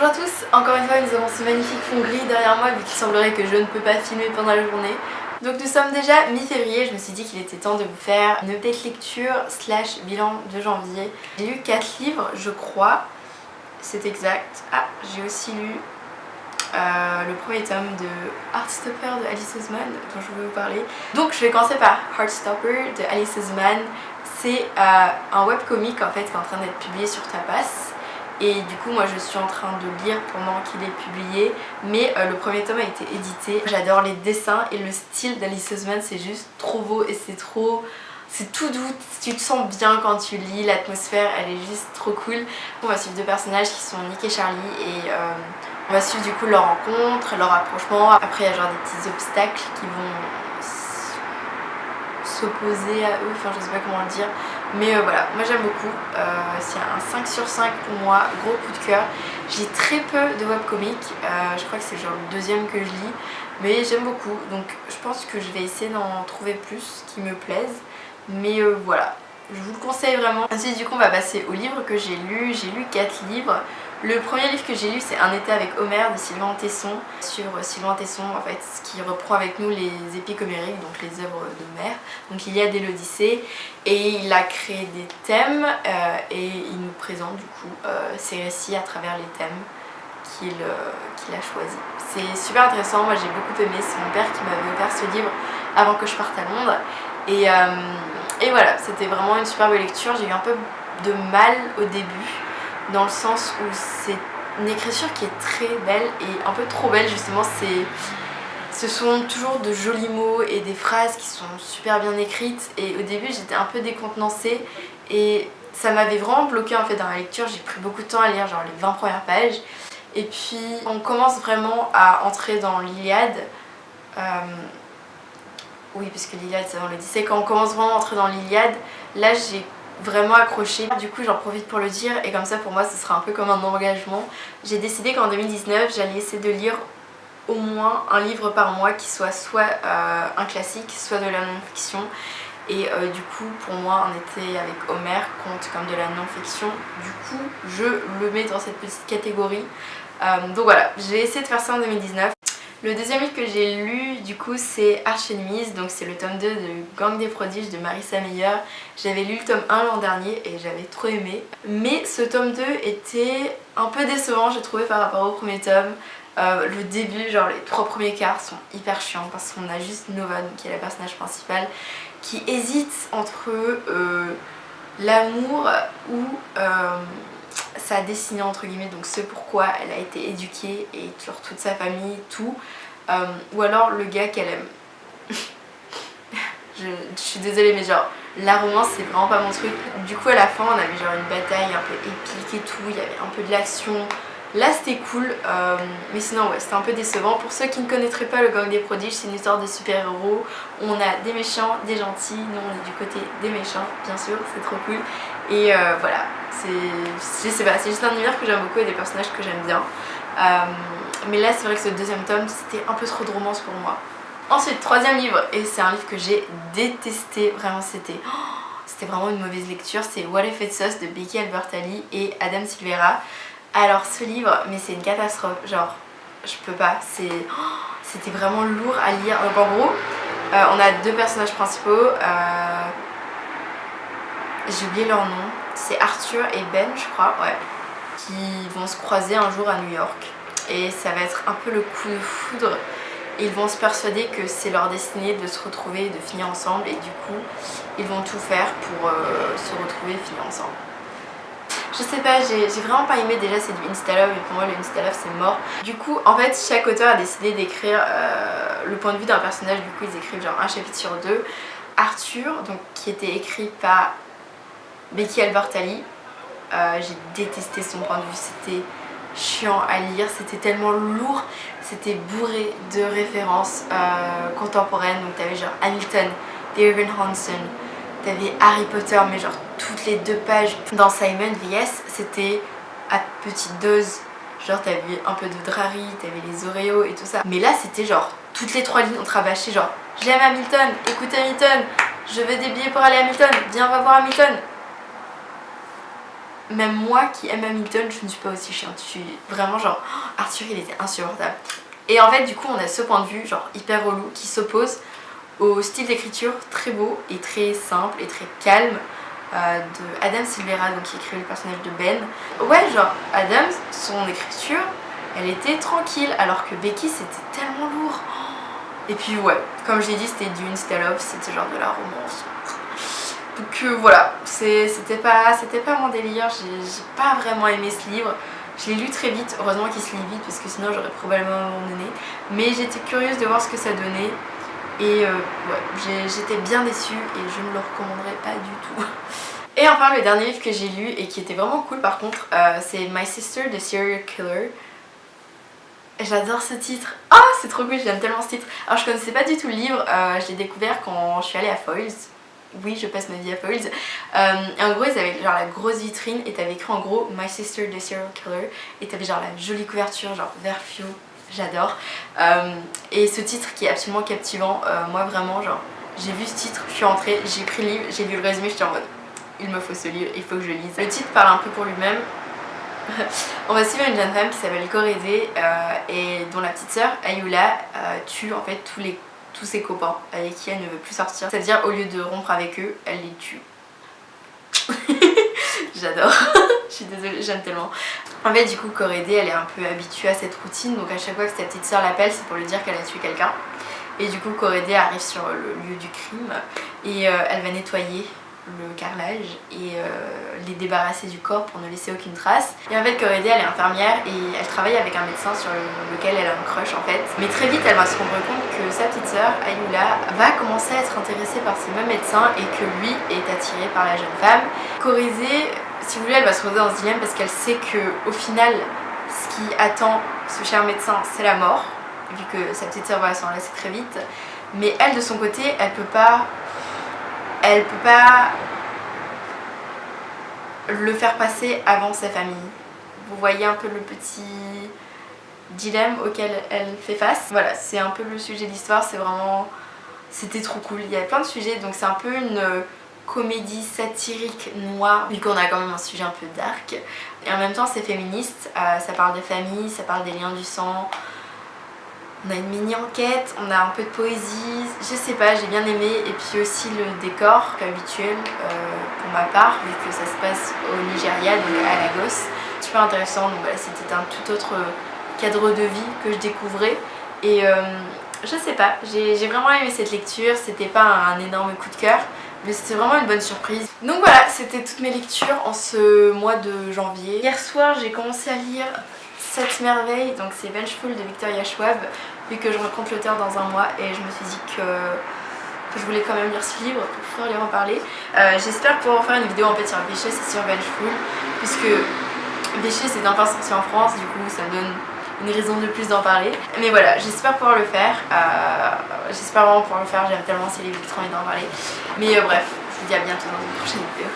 Bonjour à tous, encore une fois nous avons ce magnifique fond gris derrière moi vu qu'il semblerait que je ne peux pas filmer pendant la journée. Donc nous sommes déjà mi-février, je me suis dit qu'il était temps de vous faire une update lecture slash bilan de janvier. J'ai lu 4 livres je crois, c'est exact. Ah, j'ai aussi lu le premier tome de Heartstopper de Alice Oseman dont je voulais vous parler. Donc je vais commencer par Heartstopper de Alice Oseman. C'est un webcomic en fait qui est en train d'être publié sur Tapas. Et du coup moi je suis en train de lire pendant qu'il est publié, mais le premier tome a été édité. J'adore les dessins et le style d'Alice Oseman, c'est juste trop beau et c'est tout doux, tu te sens bien quand tu lis, l'atmosphère elle est juste trop cool. On va suivre deux personnages qui sont Nick et Charlie et on va suivre du coup leur rencontre, leur rapprochement. Après il y a genre des petits obstacles qui vont s'opposer à eux, enfin je sais pas comment le dire. Mais voilà, moi j'aime beaucoup, c'est un 5 sur 5 pour moi, gros coup de cœur. J'ai très peu de webcomics, je crois que c'est genre le deuxième que je lis, mais j'aime beaucoup, donc je pense que je vais essayer d'en trouver plus qui me plaisent. Mais voilà, je vous le conseille vraiment. Ensuite du coup on va passer aux livres que j'ai lus 4 livres. Le premier livre que j'ai lu c'est Un été avec Homer de Sylvain Tesson. Sur Sylvain Tesson en fait, ce qui reprend avec nous les épiques homériques, donc les œuvres d'Homère. Donc l'Iliade et l'Odyssée, et il a créé des thèmes et il nous présente du coup ses récits à travers les thèmes qu'il a choisis. C'est super intéressant, moi j'ai beaucoup aimé, c'est mon père qui m'avait offert ce livre avant que je parte à Londres. Et voilà, c'était vraiment une superbe lecture. J'ai eu un peu de mal au début, dans le sens où c'est une écriture qui est très belle et un peu trop belle justement. Ce sont toujours de jolis mots et des phrases qui sont super bien écrites, et au début j'étais un peu décontenancée et ça m'avait vraiment bloqué en fait dans la lecture. J'ai pris beaucoup de temps à lire genre les 20 premières pages et puis on commence vraiment à entrer dans l'Iliade. Oui, parce que l'Iliade c'est avant l'Odyssée. Quand on commence vraiment à entrer dans l'Iliade, là j'ai vraiment accroché. Du coup j'en profite pour le dire et comme ça pour moi ce sera un peu comme un engagement. J'ai décidé qu'en 2019 j'allais essayer de lire au moins un livre par mois qui soit un classique, soit de la non-fiction. Et du coup pour moi Un été avec Homer compte comme de la non-fiction. Du coup je le mets dans cette petite catégorie. Donc voilà, j'ai essayé de faire ça en 2019. Le deuxième livre que j'ai lu du coup c'est Arch Enemies, donc c'est le tome 2 de Gang des prodiges de Marissa Meyer. J'avais lu le tome 1 l'an dernier et j'avais trop aimé. Mais ce tome 2 était un peu décevant j'ai trouvé par rapport au premier tome. Le début, genre les 3 premiers quarts sont hyper chiants parce qu'on a juste Nova, qui est la personnage principale, qui hésite entre l'amour ou sa destinée entre guillemets, donc ce pourquoi elle a été éduquée et sur toute sa famille, tout, ou alors le gars qu'elle aime. je suis désolée mais genre la romance c'est vraiment pas mon truc. Du coup à la fin on avait genre une bataille un peu épique et tout, il y avait un peu de l'action. Là c'était cool, mais sinon ouais c'était un peu décevant. Pour ceux qui ne connaîtraient pas le Gang des prodiges, c'est une histoire de super-héros. On a des méchants, des gentils, nous on est du côté des méchants bien sûr, c'est trop cool. Et voilà, je sais pas, c'est juste un univers que j'aime beaucoup et des personnages que j'aime bien. Mais là c'est vrai que ce deuxième tome c'était un peu trop de romance pour moi. Ensuite, troisième livre, et c'est un livre que j'ai détesté, vraiment c'était vraiment une mauvaise lecture, c'est What If It's Us de Becky Albertalli et Adam Silvera. Alors ce livre, mais c'est une catastrophe, genre je peux pas, c'était vraiment lourd à lire. Donc en gros, on a deux personnages principaux, j'ai oublié leur nom, c'est Arthur et Ben je crois, ouais, qui vont se croiser un jour à New York. Et ça va être un peu le coup de foudre. Ils vont se persuader que c'est leur destinée de se retrouver et de finir ensemble, et du coup ils vont tout faire pour se retrouver et finir ensemble. Je sais pas, j'ai vraiment pas aimé. Déjà c'est du insta-love et pour moi le insta-love c'est mort. Du coup en fait chaque auteur a décidé d'écrire le point de vue d'un personnage. Du coup ils écrivent genre un chapitre sur deux. Arthur, donc qui était écrit par Becky Albertalli, j'ai détesté son point de vue, c'était chiant à lire, c'était tellement lourd, c'était bourré de références contemporaines. Donc t'avais genre Hamilton, Dear Evan Hansen, t'avais Harry Potter, mais genre toutes les 2 pages. Dans Simon VS, c'était à petite dose. Genre t'avais un peu de Drarry, t'avais les Oreos et tout ça. Mais là c'était genre toutes les 3 lignes on te rabâchait genre j'aime Hamilton, écoute Hamilton, je veux des billets pour aller à Hamilton, viens on va voir Hamilton. même moi qui aime Hamilton, je ne suis pas aussi chiante. Je suis vraiment genre, Arthur il était insupportable. Et en fait du coup on a ce point de vue genre hyper relou qui s'oppose au style d'écriture très beau et très simple et très calme de Adam Silvera, donc qui écrivait le personnage de Ben. Ouais, genre Adam, son écriture elle était tranquille alors que Becky c'était tellement lourd. Et puis ouais, comme j'ai dit c'était Dune, c'était Love, c'était genre de la romance. Donc voilà, c'était pas mon délire, j'ai pas vraiment aimé ce livre. Je l'ai lu très vite, heureusement qu'il se lit vite parce que sinon j'aurais probablement abandonné. Mais j'étais curieuse de voir ce que ça donnait. Et ouais, j'étais bien déçue et je ne le recommanderais pas du tout. Et enfin le dernier livre que j'ai lu et qui était vraiment cool par contre, c'est My Sister the Serial Killer. J'adore ce titre. Ah oh, c'est trop cool, j'aime tellement ce titre. Alors je connaissais pas du tout le livre, je l'ai découvert quand je suis allée à Foyles. Oui, je passe ma vie à Foyles. En gros ils avaient genre la grosse vitrine et t'avais écrit en gros My Sister the Serial Killer. Et t'avais genre la jolie couverture, genre vert fluo. J'adore. Et ce titre qui est absolument captivant, moi vraiment genre j'ai vu ce titre, je suis rentrée, j'ai pris le livre, j'ai lu le résumé, j'étais en mode il me faut ce livre, il faut que je le lise. Le titre parle un peu pour lui-même. On va suivre une jeune femme qui s'appelle Korédé et dont la petite sœur Ayula tue en fait tous ses copains avec qui elle ne veut plus sortir. C'est-à-dire au lieu de rompre avec eux, elle les tue. J'adore. Je suis désolée, j'aime tellement. En fait du coup Korédé elle est un peu habituée à cette routine, donc à chaque fois que sa petite sœur l'appelle c'est pour lui dire qu'elle a tué quelqu'un. Et du coup Korédé arrive sur le lieu du crime et elle va nettoyer le carrelage et les débarrasser du corps pour ne laisser aucune trace. Et en fait Korédé elle est infirmière et elle travaille avec un médecin sur lequel elle a un crush en fait. Mais très vite elle va se rendre compte que sa petite sœur Ayula va commencer à être intéressée par ce même médecin et que lui est attiré par la jeune femme. Korédé, si vous voulez, elle va se retrouver dans ce dilemme parce qu'elle sait que au final ce qui attend ce cher médecin c'est la mort, vu que sa petite sœur va s'en lasser très vite. Mais elle de son côté elle peut pas le faire passer avant sa famille. Vous voyez un peu le petit dilemme auquel elle fait face. Voilà, c'est un peu le sujet de l'histoire, c'était trop cool. Il y a plein de sujets, donc c'est un peu une comédie satirique noire, vu qu'on a quand même un sujet un peu dark. Et en même temps c'est féministe, ça parle de famille, ça parle des liens du sang. On a une mini-enquête, on a un peu de poésie, je sais pas, j'ai bien aimé. Et puis aussi le décor habituel pour ma part, vu que ça se passe au Nigeria, donc à Lagos. Super intéressant, donc voilà, c'était un tout autre cadre de vie que je découvrais. Et je sais pas, j'ai vraiment aimé cette lecture, c'était pas un énorme coup de cœur, mais c'était vraiment une bonne surprise. Donc voilà, c'était toutes mes lectures en ce mois de janvier. Hier soir j'ai commencé à lire 7 merveilles, donc c'est Vengeful de Victoria Schwab, vu que je rencontre l'auteur dans un mois et je me suis dit que je voulais quand même lire ce livre pour pouvoir lui en parler. J'espère pouvoir faire une vidéo en fait sur Vicious et sur Vengeful, puisque Vicious est enfin sorti en France, du coup ça me donne une raison de plus d'en parler. Mais voilà, j'espère pouvoir le faire, j'espère vraiment pouvoir le faire, j'aime tellement ces livres, j'ai trop envie d'en parler. Mais bref, je vous dis à bientôt dans une prochaine vidéo.